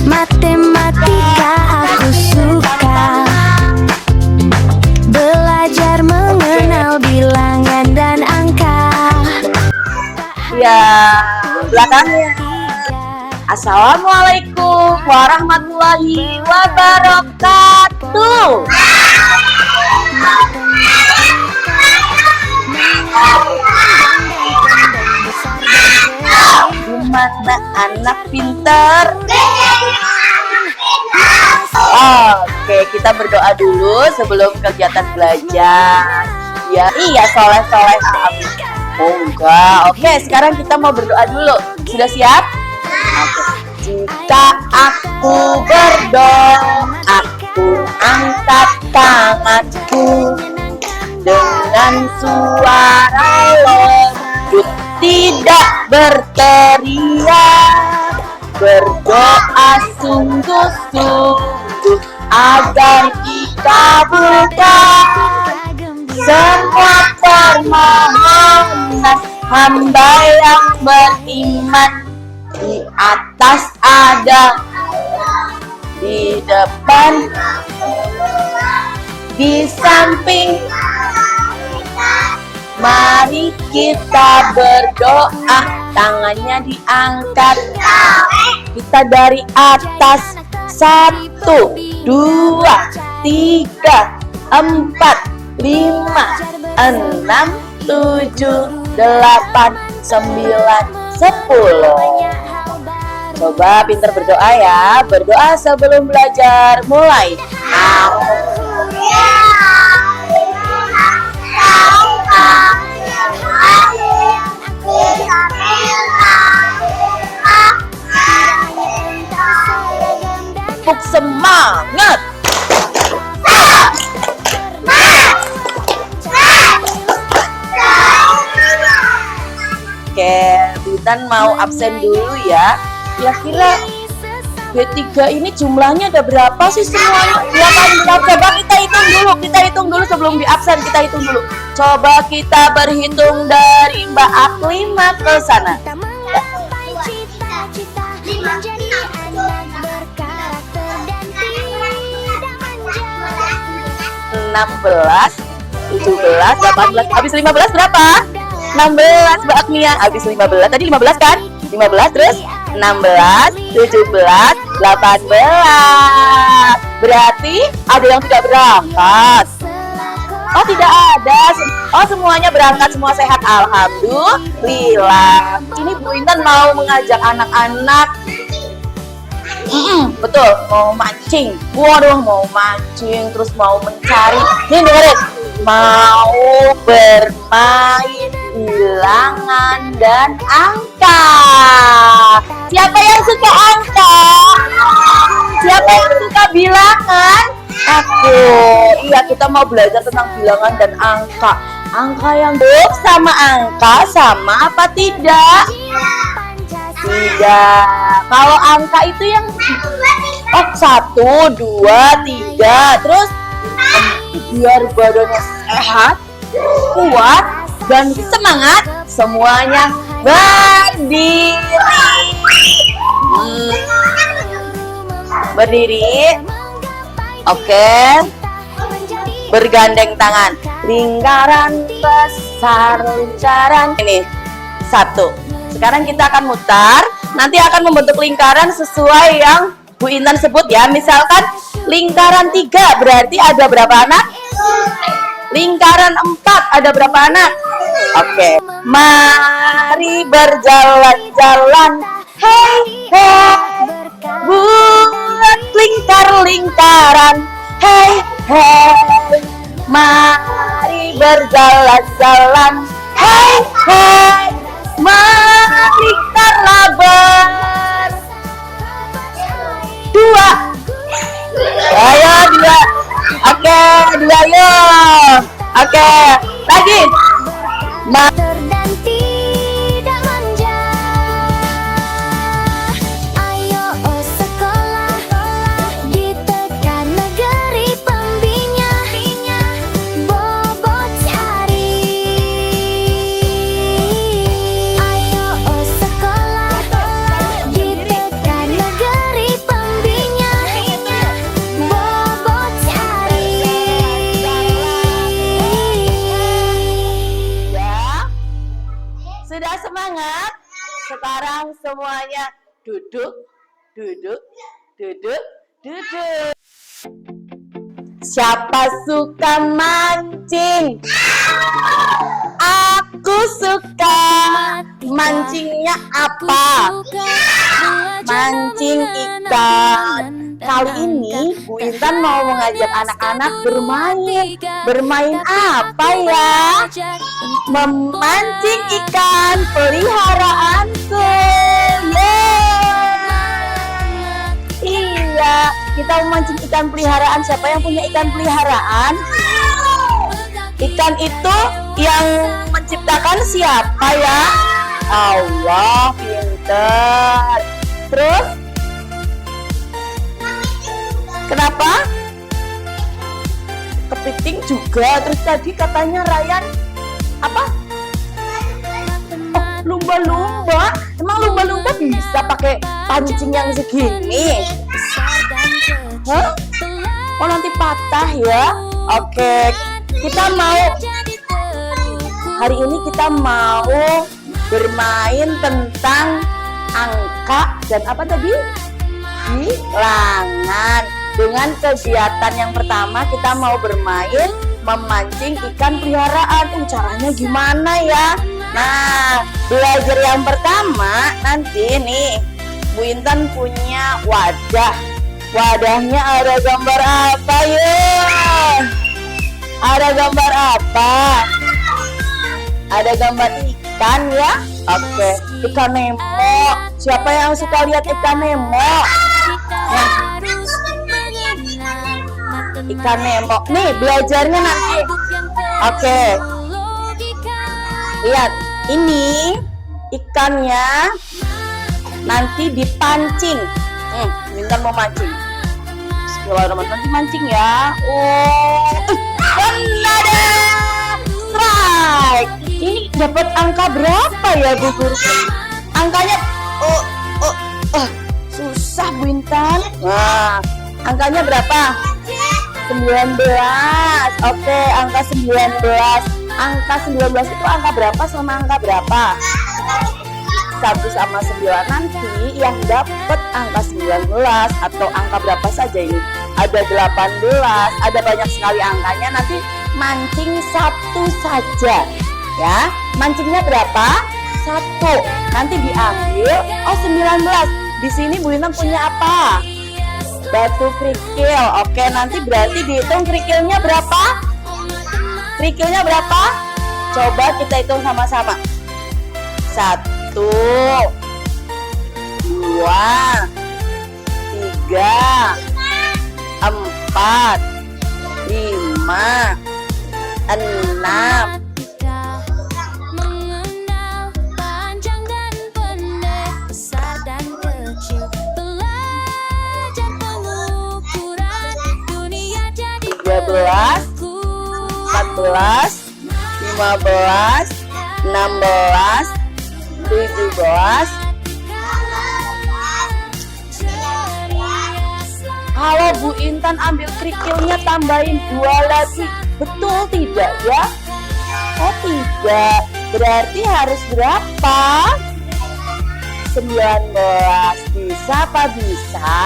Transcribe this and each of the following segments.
Matematika aku suka, belajar mengenal bilangan dan angka. Ya, belakangnya. Assalamualaikum warahmatullahi wabarakatuh. Gimana anak pintar? Oke, kita berdoa dulu sebelum kegiatan belajar. Ya, iya soleh-soleh. Oh enggak. Oke, sekarang kita mau berdoa dulu. Sudah siap? Oke. Jika aku berdoa, aku angkat tanganku dengan suara lembut, tidak berteriak, berdoa sungguh-sungguh agar dikabulkan semua permohonan hamba yang beriman. Di atas ada, di depan, di samping. Mari kita berdoa, tangannya diangkat. Kita dari atas. 1, 2, 3, 4, 5, 6, 7, 8, 9, 10. Coba pintar berdoa ya. Berdoa sebelum belajar. Mulai. Tepuk semangat. Oke, Butan mau absen dulu ya. Kira-kira B3 ini jumlahnya ada berapa sih semuanya? Coba kita hitung dulu sebelum diabsen. Kita hitung dulu. Coba kita berhitung dari Mbak Aklima ke sana. 16, 17, 18, habis 15 berapa? 16 Mbak Agnia, habis 15, tadi 15 kan? 15 terus 16, 17, 18. Berarti ada yang tidak berangkat. Oh tidak ada. Oh semuanya berangkat, semua sehat, alhamdulillah. Ini Bu Intan mau mengajak anak-anak. Betul, mau mancing. Waduh, mau mancing terus mau mencari. Nih dengerin, mau bermain bilangan dan angka. Siapa yang suka angka? Siapa yang suka bilangan? Aku. Iya, kita mau belajar tentang bilangan dan angka. Angka yang baik sama angka sama apa tidak? Tidak. Kalau angka itu yang 1, 2, 3. Terus biar badannya sehat, kuat, dan semangat, semuanya berdiri. Berdiri. Oke. Bergandeng tangan. Lingkaran besar, lingkaran. Ini 1. Sekarang kita akan mutar. Nanti akan membentuk lingkaran sesuai yang Bu Intan sebut ya. Misalkan lingkaran 3 berarti ada berapa anak? Lingkaran 4 ada berapa anak? Oke. Mari berjalan-jalan. Hey, hey. Buat lingkar-lingkaran. Hey, hey. Mari berjalan-jalan. Hey, hey. Mari kita berdua. Ayo 2. Oke, 2 yuk. Oke, lagi. Sudah semangat? Sekarang semuanya duduk, duduk, duduk, duduk. Siapa suka mancing? Aku suka. Mancingnya apa? Mancing ikan. Kali ini Bu Intan mau mengajak anak-anak bermain. Bermain apa ya? Memancing ikan peliharaanku. Iya, kita memancing ikan peliharaan. Siapa yang punya ikan peliharaan? Ikan itu yang menciptakan siapa ya? Allah, pinter. Terus? Kenapa? Kepiting juga. Terus tadi katanya Ryan apa? Oh, lumba-lumba. Emang lumba-lumba bisa pakai pancing yang segini? Hah? Oh, nanti patah ya? Oke, kita mau hari ini kita mau bermain tentang angka dan apa tadi? Bilangan. Dengan kegiatan yang pertama kita mau bermain memancing ikan peliharaan. Caranya gimana ya? Nah, belajar yang pertama nanti nih Bu Intan punya wadah. Wadahnya ada gambar apa ya? Ada gambar apa? Ada gambar ikan ya? Oke, ikan Nemo. Siapa yang suka lihat ikan Nemo? Nah, ikan Nemo. Nih belajarnya nanti. Oke. Lihat, ini ikannya nanti dipancing. Bintang mau mancing. Bismillahirrahmanirrahim. Nanti mancing ya. Oh, benar. Strike. Ini dapat angka berapa ya Bu Guru? Angkanya susah Bu Intan. Nah, angkanya berapa? 19. Oke, angka 19. Angka 19 itu angka berapa sama angka berapa? 1 sama 9. Nanti yang dapat angka 19 atau angka berapa saja ini? Ada 18, ada banyak sekali angkanya. Nanti mancing 1 saja. Ya, mancingnya berapa? 1. Nanti diambil. Oh, 19. Di sini Bu Intan punya apa? Batu kerikil. Oke, nanti berarti dihitung kerikilnya berapa? Kerikilnya berapa? Coba kita hitung sama-sama. 1, 2, 3, 4, 5, 6. Belas, 14, 15, 16, 17. Kalau Bu Intan ambil kerikilnya tambahin 2 lagi, betul tidak ya? Oh tidak, berarti harus berapa? 19. Bisa apa bisa?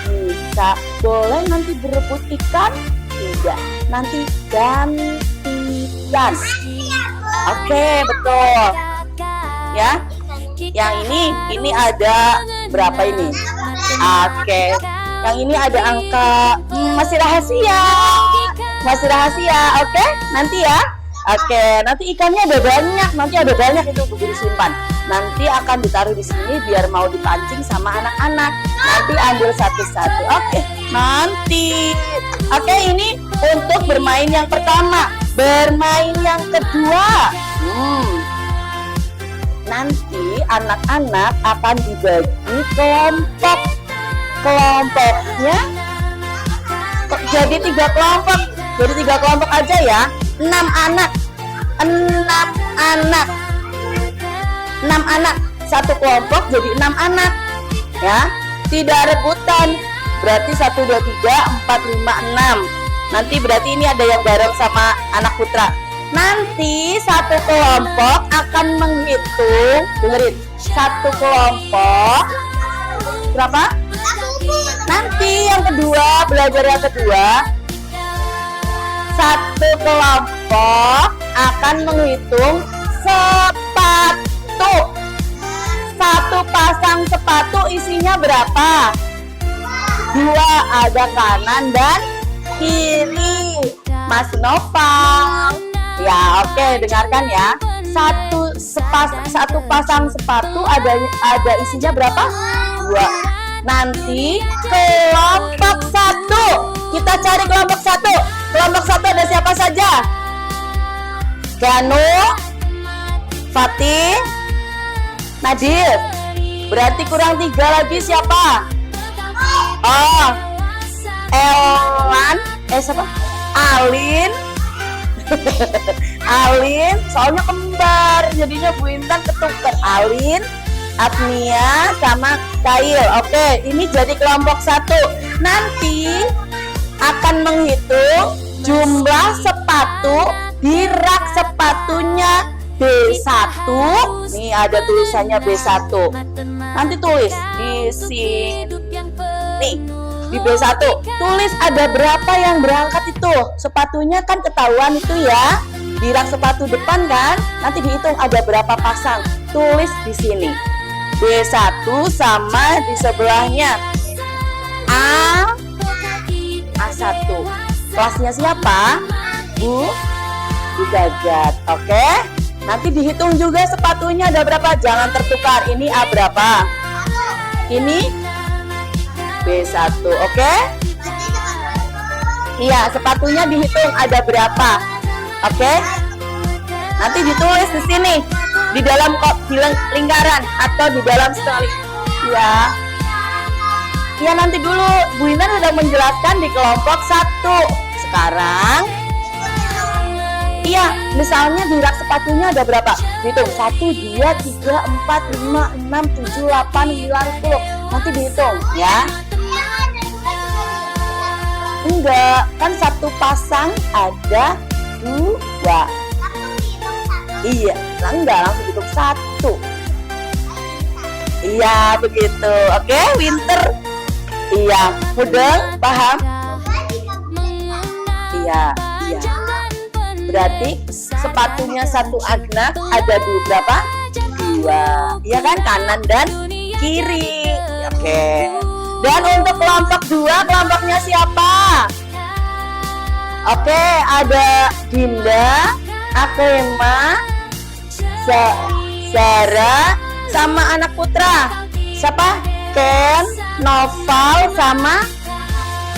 Bisa. Boleh nanti berebut ikan? Tidak. Nanti gantian. Oke, betul. Ya. Yang ini ada berapa ini? Oke. Yang ini ada angka masih rahasia. Masih rahasia. Oke, nanti ya. Oke, nanti ikannya ada banyak. Nanti ada banyak itu Bu Guru simpan. Nanti akan ditaruh di sini biar mau dipancing sama anak-anak. Nanti ambil satu-satu. Oke, nanti. Oke, ini untuk bermain yang pertama. Bermain yang kedua. Nanti anak-anak akan dibagi kelompok. Kelompoknya jadi 3 kelompok. Jadi 3 kelompok aja ya. 6 anak. 6 anak. Satu kelompok jadi 6 anak. Ya. Tidak rebutan. Berarti 1, 2, 3, 4, 5, 6. Nanti berarti ini ada yang bareng sama anak putra. Nanti satu kelompok akan dihitung, dengerin, satu kelompok berapa? Nanti yang kedua, belajar yang kedua, satu kelompok akan menghitung sepatu. Satu pasang sepatu isinya berapa? Dua, ada kanan dan kiri. Mas Noval. Ya, oke, dengarkan ya. Satu pasang sepatu ada isinya berapa? Dua. Nanti kelompok satu, kita cari kelompok satu. Kelompok satu ada siapa saja? Ganu, Fatih, Nadir. Berarti kurang 3 lagi siapa? Oh, Elan, siapa? Alin. Alin, soalnya kembar, jadinya Bu Intan ketukar. Alin, Agnia, sama Kail. Oke, ini jadi kelompok satu. Nanti akan menghitung jumlah sepatu di rak sepatunya B1. Nih ada tulisannya B1. Nanti tulis di sini. Nih, di B1 tulis ada berapa yang berangkat itu. Sepatunya kan ketahuan itu ya. Di rak sepatu depan kan, nanti dihitung ada berapa pasang. Tulis di sini. B1 sama di sebelahnya A1. Kelasnya siapa? Bu Gajat. Oke. Nanti dihitung juga sepatunya ada berapa. Jangan tertukar. Ini A berapa? Ini B1. Oke? Iya, sepatunya dihitung ada berapa. Oke? Nanti ditulis di sini. Di dalam lingkaran atau di dalam setengah. Ya. Ya, nanti dulu Bu Intan sudah menjelaskan di kelompok 1. Sekarang iya, misalnya di rak sepatunya ada berapa? Hitung 1, 2, 3, 4, 5, 6, 7, 8, 9, 10. Nanti dihitung ya. Enggak, kan satu pasang ada 2. Iya, enggak langsung hitung 1. Iya, begitu. Oke, Winter. Iya, Mudeng, paham? Iya. Berarti sepatunya satu anak ada berapa? 2. Iya kan, kanan dan kiri. Oke. Dan untuk kelompok 2, kelompoknya siapa? Oke, ada Dinda, Akema, Zara, sama anak putra. Siapa? Ken, Noval, sama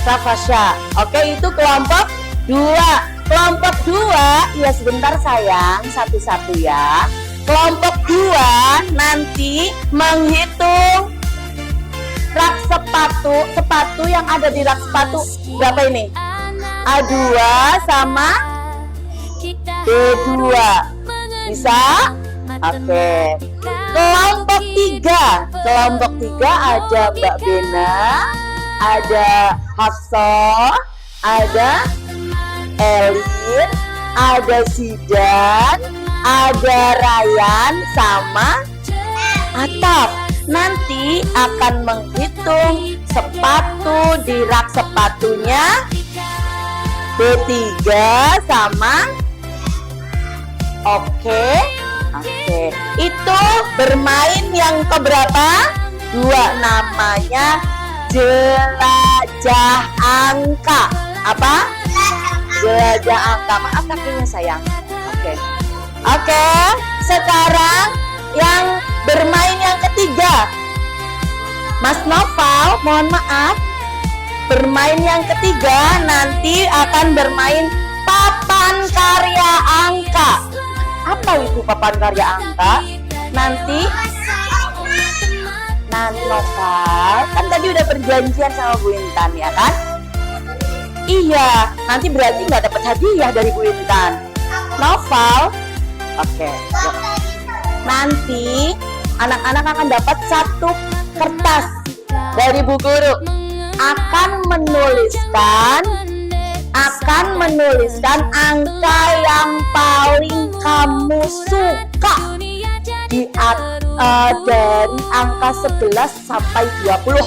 Rafasya. Oke, itu kelompok 2. Kelompok 2, ya sebentar sayang, satu-satu ya. Kelompok 2 nanti menghitung rak sepatu yang ada di rak sepatu berapa ini? A2 sama B2. Bisa? Oke. Kelompok 3. Kelompok 3 ada Mbak Bena, ada Hafsah, ada Elin, ada Zidan, ada Ryan, sama Ataf. Nanti akan menghitung sepatu di rak sepatunya B3 sama Oke. Itu bermain yang keberapa? 2, namanya jelajah angka. Apa? Jelajah angka. Maaf kakinya sayang. Oke. Sekarang yang bermain yang ketiga, Mas Noval, mohon maaf. Bermain yang ketiga nanti akan bermain papan karya angka. Apa itu papan karya angka? Nanti Noval, kan tadi udah perjanjian sama Bu Intan ya kan? Iya, nanti berarti nggak dapat hadiah dari Bu Intan. Noval, oke. Nanti anak-anak akan dapat 1 kertas dari Bu Guru. Akan menuliskan angka yang paling kamu suka di dari angka 11 sampai 20?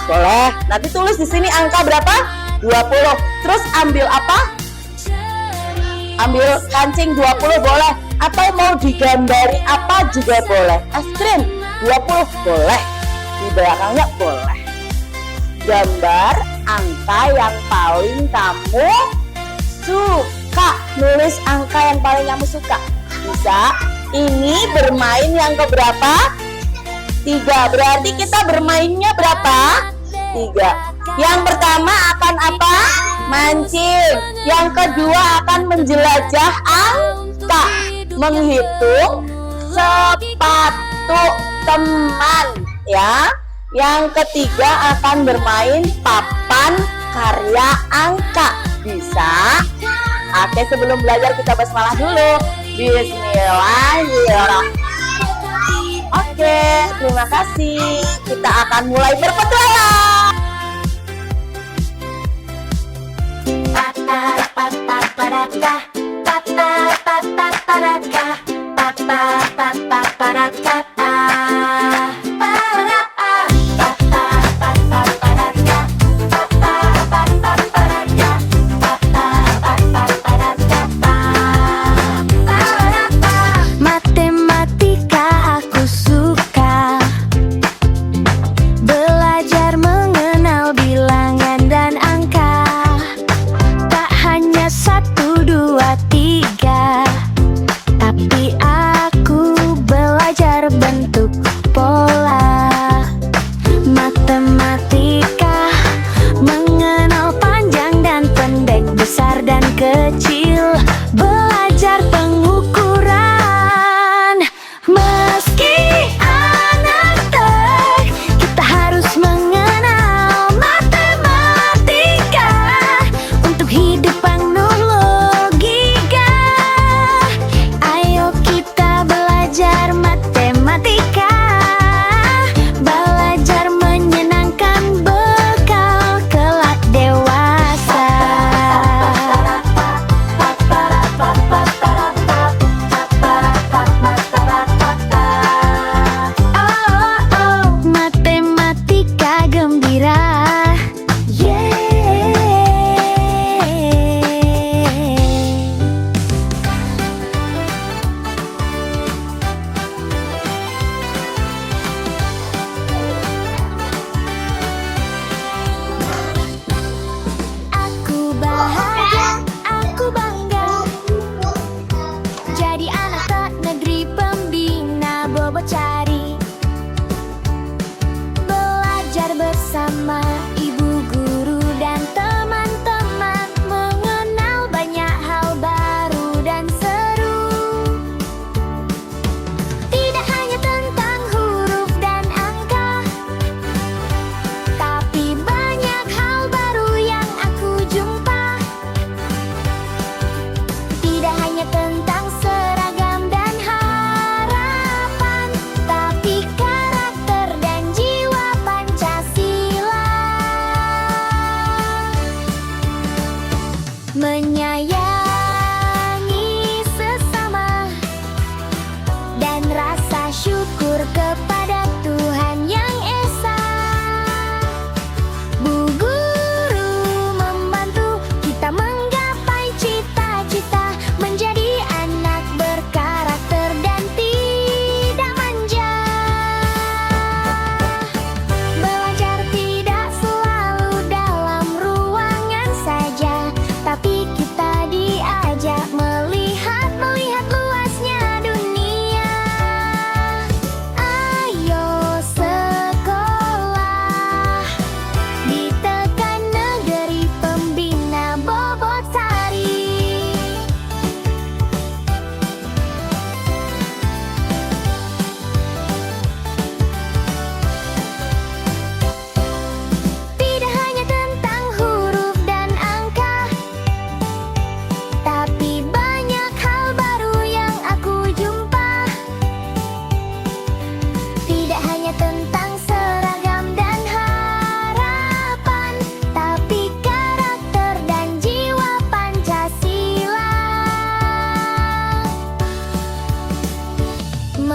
Boleh. Nanti tulis di sini angka berapa? 20. Terus ambil apa? Ambil kancing 20 boleh. Atau mau digambari apa juga boleh. Es krim 20 boleh. Di belakangnya boleh. Gambar angka yang paling kamu suka. Nulis angka yang paling kamu suka. Bisa. Ini bermain yang keberapa? 3. Berarti kita bermainnya berapa? 3. Yang pertama akan apa? Mancing. Yang kedua akan menjelajah angka. Menghitung sepatu teman, ya. Yang ketiga akan bermain papan karya angka. Bisa? Oke, sebelum belajar kita basmalah dulu. Bismillahirrahmanirrahim. Oke, terima kasih. Kita akan mulai berpetualang. Matematika aku suka. Belajar mengenal bilangan dan angka. Tak hanya 1, 2, 3, tapi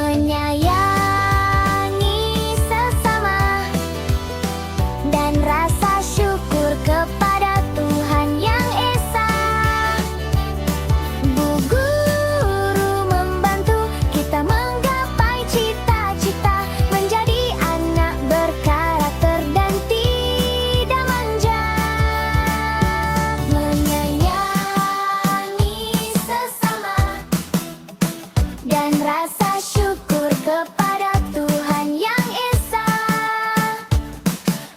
menyayangi sesama, dan rasa syukur kepada Tuhan Yang Esa. Bu Guru membantu kita menggapai cita-cita, menjadi anak berkarakter dan tidak manja. Menyayangi sesama dan rasa syukur kepada Tuhan Yang Esa.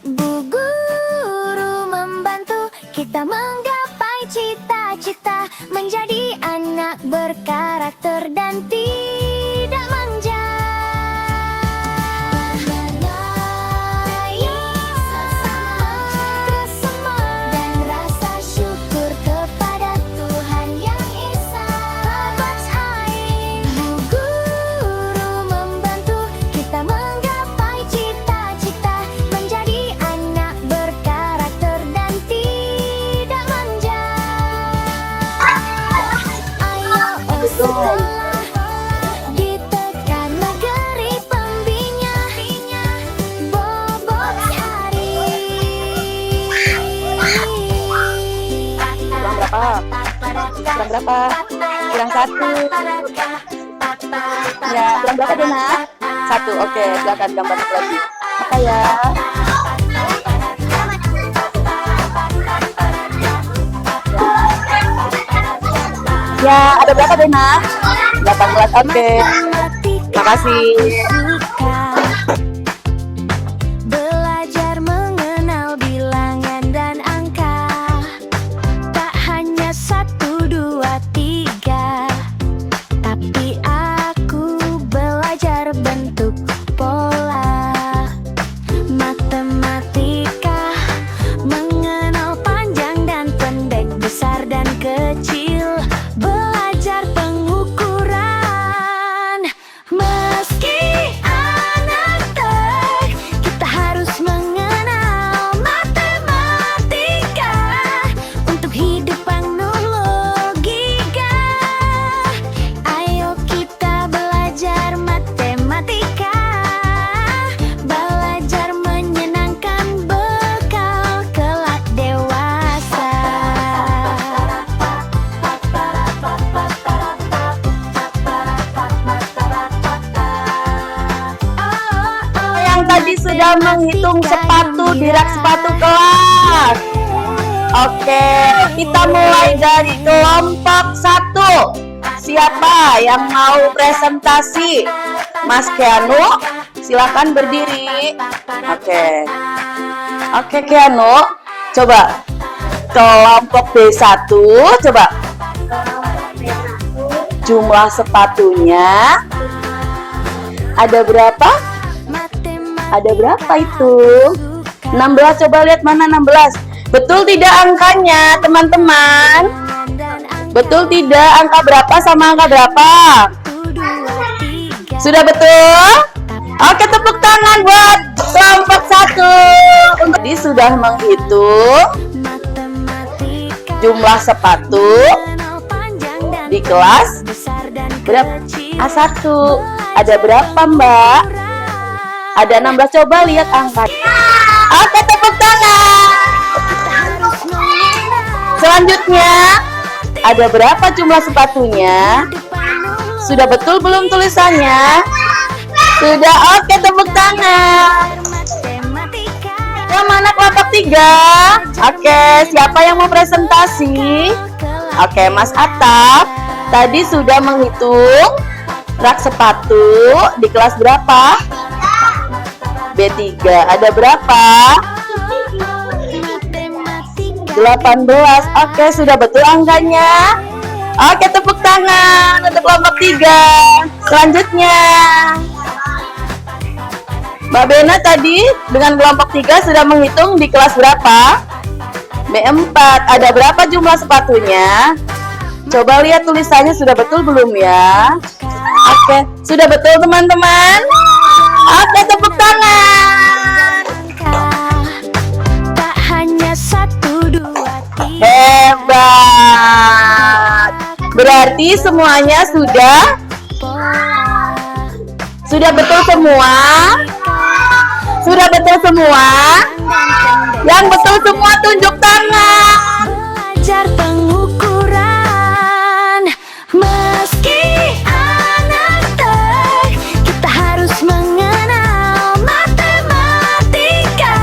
Bu Guru membantu kita menggapai cita-cita, menjadi anak berkarakter dan tidak manja. Sesama dan rasa syukur kepada Tuhan Yang Esa. Bu Guru membantu kita menggapai cita-cita, menjadi anak berkarakter dan tidak manja. Ayo sekolah di Tekan Negeri Pembina, bobot hari. Kurang berapa? Kurang berapa? Kurang 1. Ya, kurang berapa Dena? 1. Oke, silakan gambar satu lagi. Apa ya? Ya, ada berapa Dena? 18. Oke. Makasih. Belajar mengenal bilangan dan angka, tak hanya 1, 2, 3, tapi aku belajar bentuk pola. Matematika mengenal panjang dan pendek, besar dan kecil, belajar pengukuran. Meski anak tek, kita harus mengenal matematika untuk hidup penuh logika. Ayo kita belajar matematika, belajar menyenangkan bekal kelak dewasa. Yang tadi sudah menghitung sepatu di rak sepatu kelas. Oke, kita mulai dari kelompok 1. Siapa yang mau presentasi? Mas Keanu, silakan berdiri. Oke Keanu, coba kelompok B1, coba jumlah sepatunya ada berapa? Ada berapa itu? 16, coba lihat mana 16. Betul tidak angkanya, teman-teman? Betul tidak? Angka berapa sama angka berapa? Sudah betul? Oke, tepuk tangan buat kelompok 1. Tadi sudah menghitung jumlah sepatu di kelas berapa? A1. Ada berapa, Mbak? Ada 16, coba lihat angkanya. Oke, tepuk tangan. Selanjutnya, ada berapa jumlah sepatunya? Sudah betul belum tulisannya? Sudah, oke, tepuk tangan. Yang mana kelompok 3? Oke, siapa yang mau presentasi? Oke, Mas Atap. Tadi sudah menghitung rak sepatu di kelas berapa? B3. Ada berapa? 18. Oke, sudah betul angkanya. Oke, tepuk tangan untuk kelompok 3. Selanjutnya, Mbak Bena tadi dengan kelompok 3 sudah menghitung di kelas berapa? B4. Ada berapa jumlah sepatunya? Coba lihat tulisannya sudah betul belum ya? Oke, sudah betul teman-teman? Oke, tepuk tangan. Tak hanya 1, 2, 3. Hebat. Berarti semuanya sudah Sudah betul semua? Sudah betul semua? Yang betul semua tunjuk tangan. Belajar pengukuran. Meski anak tek, kita harus mengenal matematika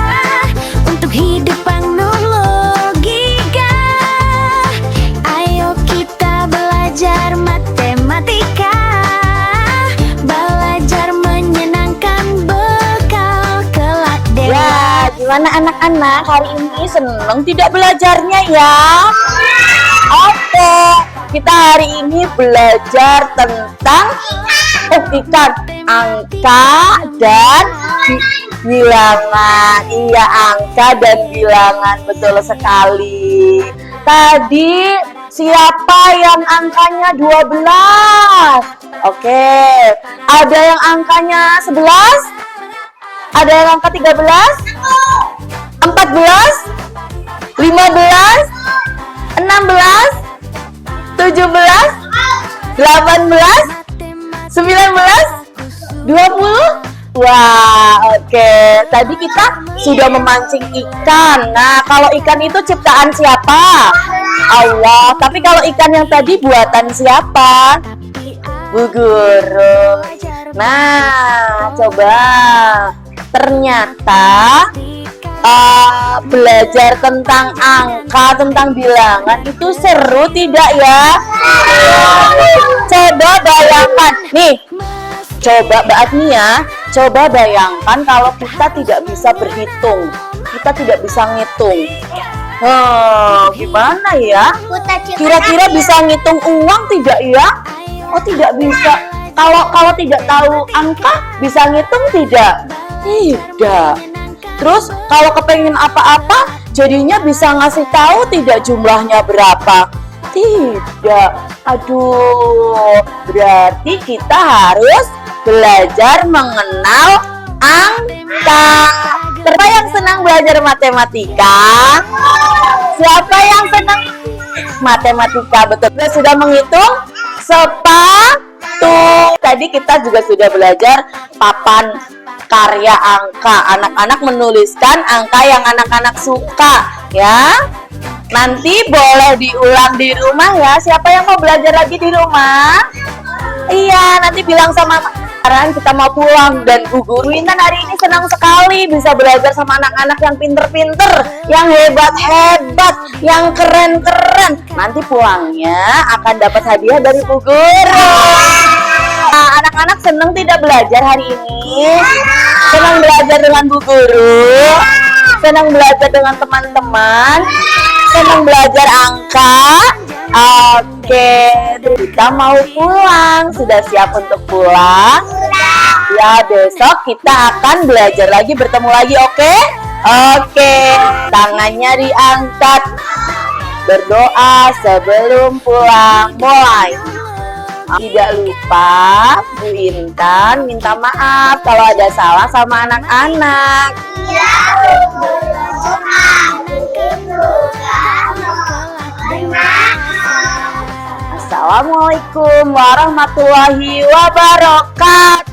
untuk hidup penuh logika. Ayo kita belajar matematika, belajar menyenangkan bekal kelak dewasa. Ya, gimana anak-anak hari ini senang tidak belajarnya ya? Oke, kita hari ini belajar tentang ikan, angka, dan bilangan. Iya, angka dan bilangan, betul sekali. Tadi siapa yang angkanya 12? Oke, ada yang angkanya 11? Ada yang angka 13? 14? 15? 16? 17? 18? 19? 20? Wah, oke. Tadi kita sudah memancing ikan. Nah, kalau ikan itu ciptaan siapa? Allah. Tapi kalau ikan yang tadi buatan siapa? Bu Guru. Nah, coba. Ternyata belajar tentang angka, tentang bilangan itu seru tidak ya? Coba bayangkan. Nih, coba Mbak Agnia, coba bayangkan kalau kita tidak bisa berhitung, kita tidak bisa ngitung. Gimana ya? Kira-kira bisa ngitung uang tidak ya? Oh, tidak bisa. Kalau tidak tahu angka, bisa ngitung tidak? Tidak. Terus kalau kepengen apa-apa, jadinya bisa ngasih tahu tidak jumlahnya berapa? Tidak. Aduh, berarti kita harus belajar mengenal angka. Siapa yang senang belajar matematika? Siapa yang senang matematika? Betul. Kita sudah menghitung sepatu. Tadi kita juga sudah belajar papan karya angka. Anak-anak menuliskan angka yang anak-anak suka ya. Nanti boleh diulang di rumah ya. Siapa yang mau belajar lagi di rumah? Iya, nanti bilang sama sekarang kita mau pulang. Dan Bu Guru Intan hari ini senang sekali bisa belajar sama anak-anak yang pinter-pinter, yang hebat-hebat, yang keren-keren. Nanti pulangnya akan dapat hadiah dari Bu Guru. Nah, anak-anak senang tidak belajar hari ini? Senang belajar dengan Bu Guru? Senang belajar dengan teman-teman? Senang belajar angka? Oke, kita mau pulang. Sudah siap untuk pulang? Ya, besok kita akan belajar lagi, bertemu lagi, oke? Oke, tangannya diangkat. Berdoa sebelum pulang. Mulai. Tidak lupa Bu Intan minta maaf kalau ada salah sama anak-anak. Assalamualaikum warahmatullahi wabarakatuh.